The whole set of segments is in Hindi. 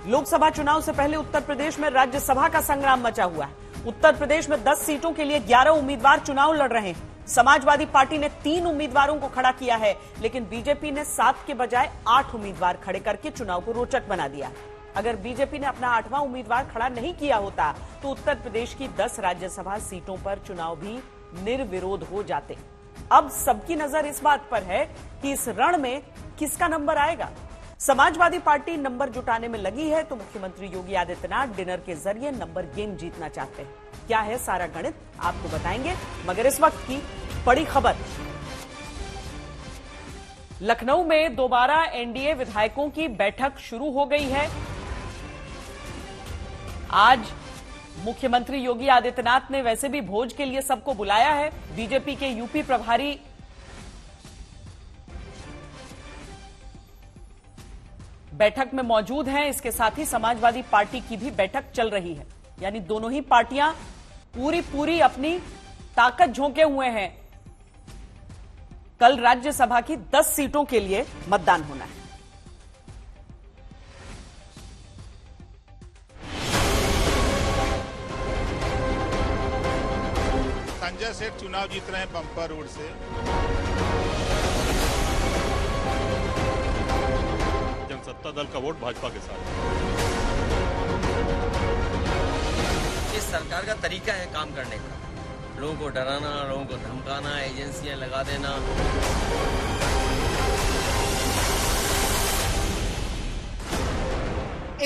लोकसभा चुनाव से पहले उत्तर प्रदेश में राज्यसभा का संग्राम मचा हुआ है। उत्तर प्रदेश में 10 सीटों के लिए 11 उम्मीदवार चुनाव लड़ रहे हैं। समाजवादी पार्टी ने 3 उम्मीदवारों को खड़ा किया है, लेकिन बीजेपी ने 7 के बजाय 8 उम्मीदवार खड़े करके चुनाव को रोचक बना दिया। अगर बीजेपी ने अपना 8वां उम्मीदवार खड़ा नहीं किया होता तो उत्तर प्रदेश की 10 राज्यसभा सीटों पर चुनाव भी निर्विरोध हो जाते। अब सबकी नजर इस बात पर है कि इस रण में किसका नंबर आएगा। समाजवादी पार्टी नंबर जुटाने में लगी है तो मुख्यमंत्री योगी आदित्यनाथ डिनर के जरिए नंबर गेम जीतना चाहते हैं। क्या है सारा गणित आपको बताएंगे, मगर इस वक्त की बड़ी खबर। लखनऊ में दोबारा एनडीए विधायकों की बैठक शुरू हो गई है। आज मुख्यमंत्री योगी आदित्यनाथ ने वैसे भी भोज के लिए सबको बुलाया है। बीजेपी के यूपी प्रभारी बैठक में मौजूद हैं। इसके साथ ही समाजवादी पार्टी की भी बैठक चल रही है, यानी दोनों ही पार्टियां पूरी अपनी ताकत झोंके हुए हैं। कल राज्यसभा की 10 सीटों के लिए मतदान होना है। संजय सेठ चुनाव जीत रहे हैं बम्पर रोड से। जनसत्ता दल का वोट भाजपा के साथ। इस सरकार का तरीका है काम करने का, लोगों को डराना, लोगों को धमकाना, एजेंसियां लगा देना।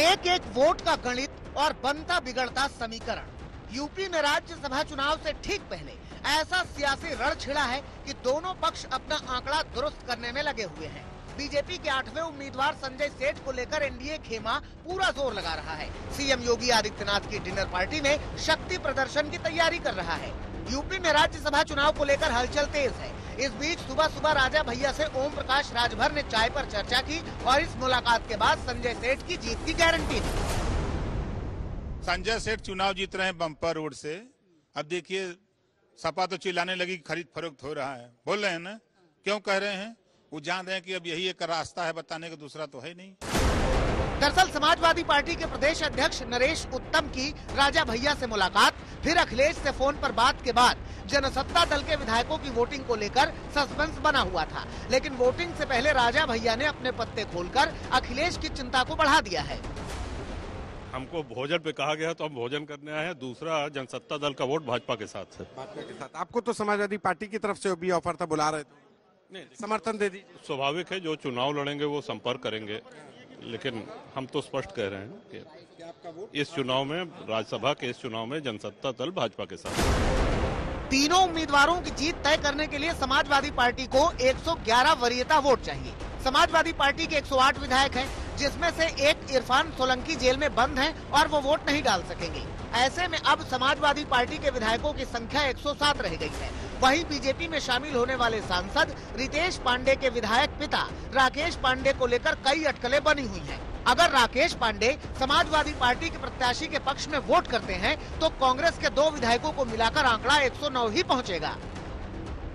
एक एक वोट का गणित और बनता बिगड़ता समीकरण। यूपी में राज्यसभा चुनाव से ठीक पहले ऐसा सियासी रण छिड़ा है कि दोनों पक्ष अपना आंकड़ा दुरुस्त करने में लगे हुए हैं। बीजेपी के 8वें उम्मीदवार संजय सेठ को लेकर एनडीए खेमा पूरा जोर लगा रहा है। सीएम योगी आदित्यनाथ की डिनर पार्टी में शक्ति प्रदर्शन की तैयारी कर रहा है। यूपी में राज्यसभा चुनाव को लेकर हलचल तेज है। इस बीच सुबह सुबह राजा भैया से ओम प्रकाश राजभर ने चाय पर चर्चा की और इस मुलाकात के बाद संजय सेठ की जीत की गारंटी दी। संजय सेठ चुनाव जीत रहे हैं बम्पर रोड से। अब देखिए सपा तो चिल्लाने लगी खरीद फरोख्त हो रहा है, बोल रहे हैं ना, क्यों कह रहे हैं? वो जान रहे हैं कि अब यही एक रास्ता है बताने का, दूसरा तो है नहीं। दरअसल समाजवादी पार्टी के प्रदेश अध्यक्ष नरेश उत्तम की राजा भैया से मुलाकात, फिर अखिलेश से फोन पर बात के बाद जनसत्ता दल के विधायकों की वोटिंग को लेकर सस्पेंस बना हुआ था। लेकिन वोटिंग से पहले राजा भैया ने अपने पत्ते खोलकर अखिलेश की चिंता को बढ़ा दिया है। हमको भोजन पे कहा गया तो हम भोजन करने आए हैं। दूसरा, जनसत्ता दल का वोट भाजपा के साथ है। भाजपा के साथ आपको तो समाजवादी पार्टी की तरफ से भी ऑफर था, बुला रहे थे, नहीं समर्थन दे दीजिए। स्वाभाविक है, जो चुनाव लड़ेंगे वो संपर्क करेंगे, लेकिन हम तो स्पष्ट कह रहे हैं कि आपका वोट इस चुनाव में, राज्यसभा के इस चुनाव में जनसत्ता दल भाजपा के साथ। तीनों उम्मीदवारों की जीत तय करने के लिए समाजवादी पार्टी को 111 वरीयता वोट चाहिए। समाजवादी पार्टी के 108 विधायक हैं, जिसमें से एक इरफान सोलंकी जेल में बंद हैं और वो वोट नहीं डाल सकेंगे। ऐसे में अब समाजवादी पार्टी के विधायकों की संख्या 107 रह गई है। वहीं बीजेपी में शामिल होने वाले सांसद रितेश पांडे के विधायक पिता राकेश पांडे को लेकर कई अटकलें बनी हुई हैं। अगर राकेश पांडे समाजवादी पार्टी के प्रत्याशी के पक्ष में वोट करते हैं तो कांग्रेस के 2 विधायकों को मिलाकर आंकड़ा 109 ही पहुंचेगा।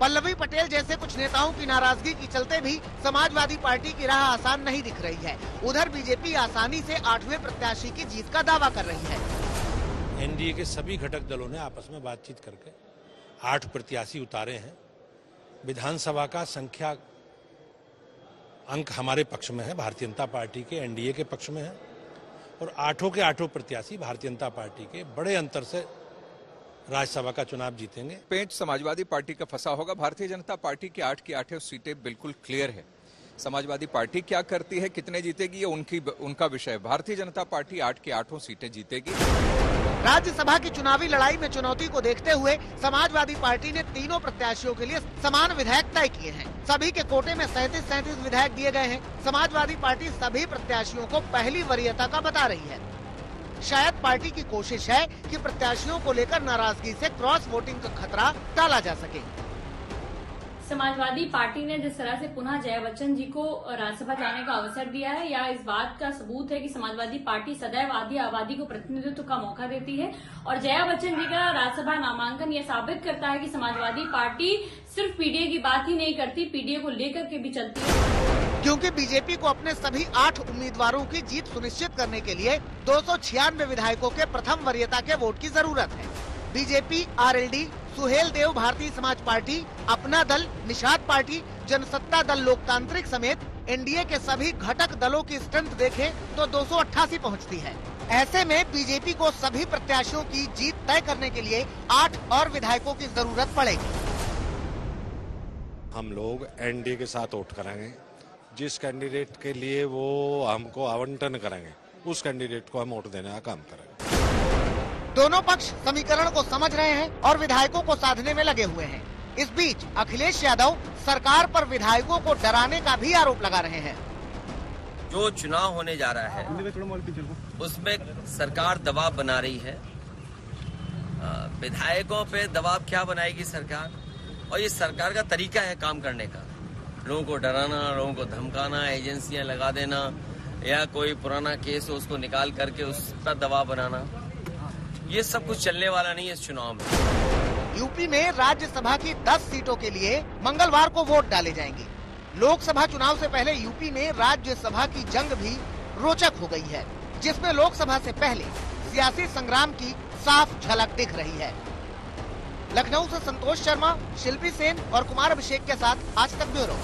पल्लवी पटेल जैसे कुछ नेताओं की नाराजगी के चलते भी समाजवादी पार्टी की राह आसान नहीं दिख रही है। उधर बीजेपी आसानी से 8वें प्रत्याशी की जीत का दावा कर रही है। एनडीए के सभी घटक दलों ने आपस में बातचीत करके 8 प्रत्याशी उतारे हैं। विधानसभा का संख्या अंक हमारे पक्ष में है, भारतीय जनता पार्टी के एनडीए के पक्ष में है, और 8 के 8 प्रत्याशी भारतीय जनता पार्टी के बड़े अंतर से राज्यसभा का चुनाव जीतेंगे। पेंच समाजवादी पार्टी का फंसा होगा। भारतीय जनता पार्टी की 8 की 8 सीटें बिल्कुल क्लियर है। समाजवादी पार्टी क्या करती है, कितने जीतेगी, ये उनका विषय है। भारतीय जनता पार्टी 8 की 8 सीटें जीतेगी। राज्यसभा की चुनावी लड़ाई में चुनौती को देखते हुए समाजवादी पार्टी ने तीनों प्रत्याशियों के लिए समान विधायक तय किए हैं। सभी के कोटे में 37 विधायक दिए गए हैं। समाजवादी पार्टी सभी प्रत्याशियों को पहली वरीयता का बता रही है। शायद पार्टी की कोशिश है कि प्रत्याशियों को लेकर नाराजगी से क्रॉस वोटिंग का खतरा टाला जा सके। समाजवादी पार्टी ने जिस तरह से पुनः जया बच्चन जी को राज्यसभा जाने का अवसर दिया है, या इस बात का सबूत है कि समाजवादी पार्टी सदैव आधी आबादी को प्रतिनिधित्व का मौका देती है। और जया बच्चन जी का राज्यसभा नामांकन यह साबित करता है कि समाजवादी पार्टी सिर्फ पीडीए की बात ही नहीं करती, पीडीए को लेकर के भी चलती है। क्योंकि बीजेपी को अपने सभी 8 उम्मीदवारों की जीत सुनिश्चित करने के लिए 296 विधायकों के प्रथम वरीयता के वोट की जरूरत है। BJP, RLD, Suhel Dev Bharatiya Samaj party, अपना दल, निषाद पार्टी, जनसत्ता दल लोकतांत्रिक समेत एनडीए के सभी घटक दलों की स्ट्रेंथ देखें तो 288 पहुंचती है। ऐसे में बीजेपी को सभी प्रत्याशियों की जीत तय करने के लिए 8 और विधायकों की जरूरत पड़ेगी। हम लोग एनडीए के साथ वोट कराएंगे। जिस कैंडिडेट के लिए वो हमको आवंटन करेंगे उस कैंडिडेट को हम वोट देने का काम करेंगे। दोनों पक्ष समीकरण को समझ रहे हैं और विधायकों को साधने में लगे हुए हैं। इस बीच अखिलेश यादव सरकार पर विधायकों को डराने का भी आरोप लगा रहे हैं। जो चुनाव होने जा रहा है उसमें सरकार दबाव बना रही है। विधायकों पे दबाव क्या बनाएगी सरकार, और ये सरकार का तरीका है काम करने का। लोगों को डराना, लोगों को धमकाना, एजेंसियां लगा देना, या कोई पुराना केस हो उसको निकाल करके उस पर दबाव बनाना, ये सब कुछ चलने वाला नहीं है इस चुनाव में। यूपी में राज्यसभा की 10 सीटों के लिए मंगलवार को वोट डाले जाएंगे। लोकसभा चुनाव से पहले यूपी में राज्यसभा की जंग भी रोचक हो गई है, जिसमें लोकसभा से पहले सियासी संग्राम की साफ झलक दिख रही है। लखनऊ से संतोष शर्मा, शिल्पी सेन और कुमार अभिषेक के साथ आज तक ब्यूरो।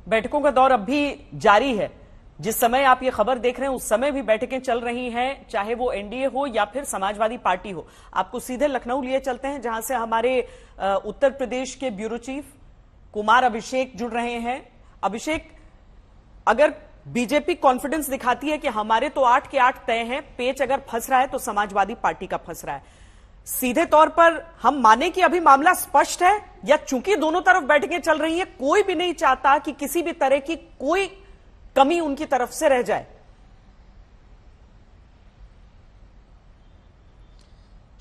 बैठकों का दौर अब भी जारी है। जिस समय आप ये खबर देख रहे हैं उस समय भी बैठकें चल रही हैं, चाहे वो एनडीए हो या फिर समाजवादी पार्टी हो। आपको सीधे लखनऊ लिए चलते हैं, जहां से हमारे उत्तर प्रदेश के ब्यूरो चीफ कुमार अभिषेक जुड़ रहे हैं। अभिषेक, अगर बीजेपी कॉन्फिडेंस दिखाती है कि हमारे तो 8 के 8 तय हैं, पेच अगर फंस रहा है तो समाजवादी पार्टी का फंस रहा है, सीधे तौर पर हम माने कि अभी मामला स्पष्ट है, या चूंकि दोनों तरफ बैठकें चल रही हैं कोई भी नहीं चाहता कि किसी भी तरह की कोई कमी उनकी तरफ से रह जाए?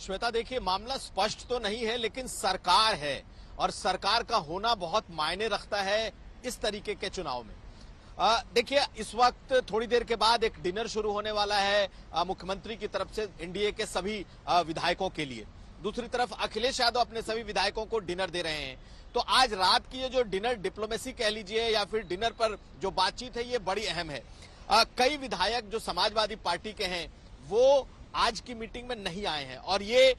श्वेता, देखिए, मामला स्पष्ट तो नहीं है, लेकिन सरकार है और सरकार का होना बहुत मायने रखता है इस तरीके के चुनाव में। देखिए, इस वक्त थोड़ी देर के बाद एक डिनर शुरू होने वाला है मुख्यमंत्री की तरफ से एनडीए के सभी विधायकों के लिए। दूसरी तरफ अखिलेश यादव अपने सभी विधायकों को डिनर दे रहे हैं। तो आज रात की ये जो डिनर डिप्लोमेसी कह लीजिए या फिर डिनर पर जो बातचीत है, ये बड़ी अहम है। कई विधायक जो समाजवादी पार्टी के हैं वो आज की मीटिंग में नहीं आए हैं, और ये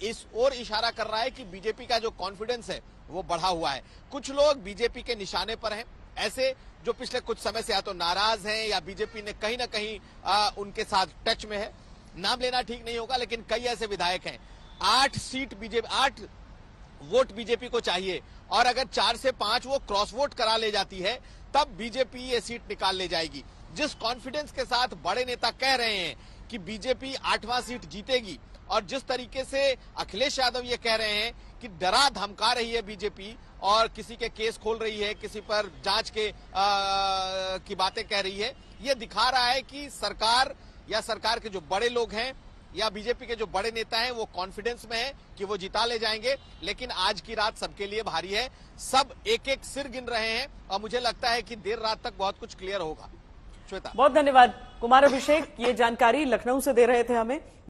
इस ओर इशारा कर रहा है कि बीजेपी का जो कॉन्फिडेंस है वो बढ़ा हुआ है। कुछ लोग बीजेपी के निशाने पर हैं, ऐसे जो पिछले कुछ समय से या तो नाराज हैं या बीजेपी ने कहीं ना कहीं उनके साथ टच में है। नाम लेना ठीक नहीं होगा, लेकिन कई ऐसे विधायक हैं। 8 वोट बीजेपी को चाहिए, और अगर 4 से 5 वो क्रॉस वोट करा ले जाती है तब बीजेपी ये सीट निकाल ले जाएगी। जिस कॉन्फिडेंस के साथ बड़े नेता कह रहे हैं कि बीजेपी 8वां सीट जीतेगी, और जिस तरीके से अखिलेश यादव ये कह रहे हैं कि डरा धमका रही है बीजेपी और किसी के केस खोल रही है, किसी पर जांच की बातें कह रही है, ये दिखा रहा है कि सरकार या सरकार के जो बड़े लोग हैं या बीजेपी के जो बड़े नेता हैं वो कॉन्फिडेंस में है कि वो जिता ले जाएंगे। लेकिन आज की रात सबके लिए भारी है, सब एक एक सिर गिन रहे हैं, और मुझे लगता है कि देर रात तक बहुत कुछ क्लियर होगा। श्वेता, बहुत धन्यवाद कुमार अभिषेक, ये जानकारी लखनऊ से दे रहे थे हमें।